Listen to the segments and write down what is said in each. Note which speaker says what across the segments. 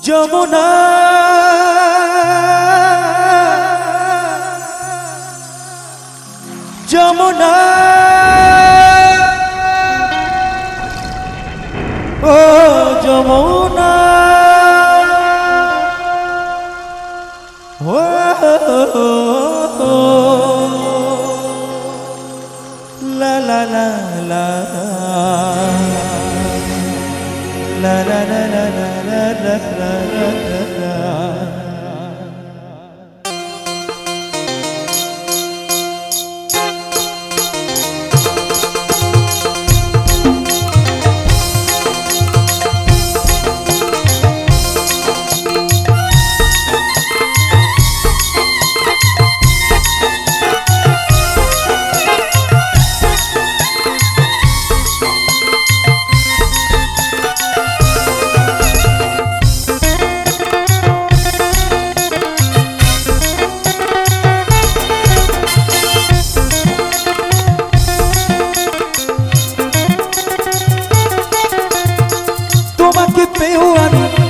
Speaker 1: যমুনা যমুনা ও যমুনা ও লা লা লা লা লা লা লা লা লা লা লা।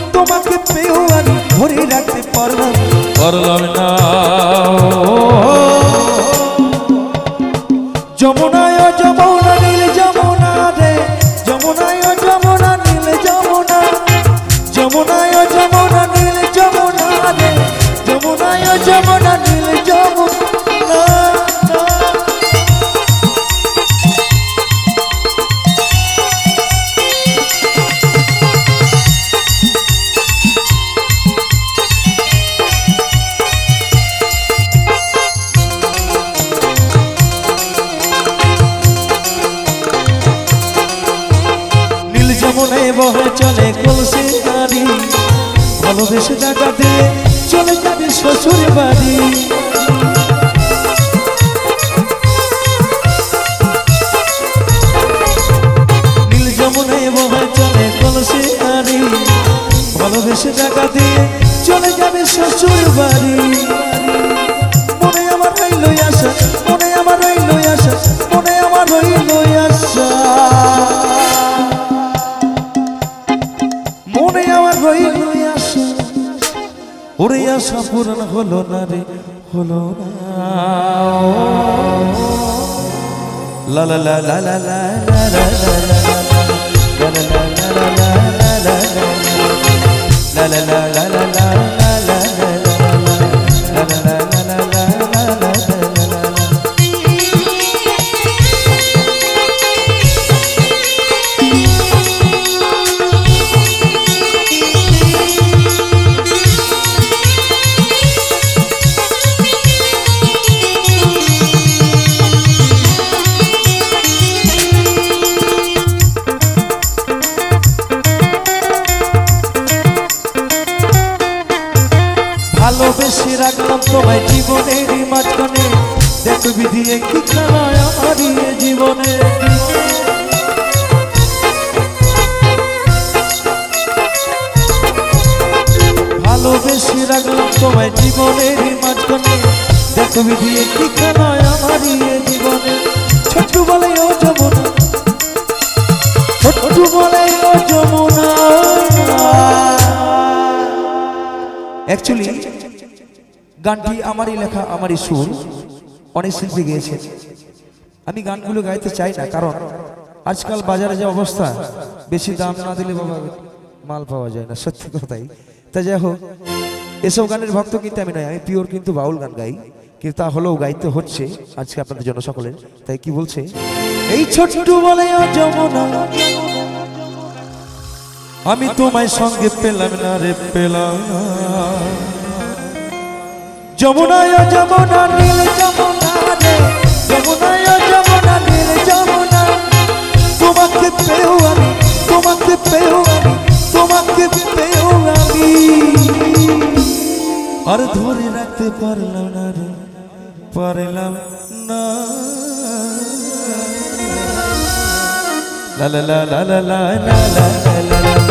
Speaker 1: তোমাকে পেও আমি ধরে রাখতে পারলাম না যমুনায় যমুনা নীল যমুনা রে যমুনায় যমুনা নীল যমুনা যমুনায় যমুনা নীল যমুনা রে যমুনায় যমুনা নীল যমুনা। যমুনায় বহে চলে কলসি গাড়ি ভালোবেসে টাকা দিয়ে চলে যাবে শ্বশুর বাড়ি নীল যমুনায় বহে চলে কলসি গাড়ি ভালোবেসে টাকা দিয়ে চলে যাবে শ্বশুর বাড়ি মনে আমার রইল আশা মনে আমার রইল আশা মনে আমার রইল আশা মনে আমার রইল আশা ওরে আশা পূরণ হলো না রে হলো না লা লা লা লা লা লা লা লা লা ভালোবেসে রাখলাম তোমায় জীবনের মাঝখানে দেখো বিধি একটি খেলায় আমার জীবনে ভালোবেসে রাখলাম তোমায় জীবনের মাঝখানে দেখো বিধি একটি খেলায় আমার জীবনে ছোট্ট বলে ও যমুনা ছোট্ট বলে ও যমুনা। অ্যাকচুয়ালি গানটি আমারই লেখা আমারই সুর অনেক শিল্পী গেয়েছে আমি গানগুলো গাইতে চাই না কারণ আজকাল বাজারে যে অবস্থা বেশি দাম না দিলে বাবা মাল পাওয়া যায় না সত্যি কথাই তাই যাই হোক এসব গানের ভক্ত কিন্তু আমি নয় আমি পিওর কিন্তু বাউল গান গাই কিন্তু তা হলেও গাইতে হচ্ছে আজকে আপনাদের জন্য সকলের তাই কি বলছে এই ছোট্ট বলে যমুনা আমি তোমায় সঙ্গে পেলাম না রে পেলাম না যমুনায় যমুনা নীল যমুনা রে যমুনায় যমুনা নীল যমুনা তোমাকে পেও আমি তোমাকে পেও আমি তোমাকে পেও আমি আর ধরে রাখতে পারলাম না রে পারলাম না লা লা লা লা লা লা লা লা।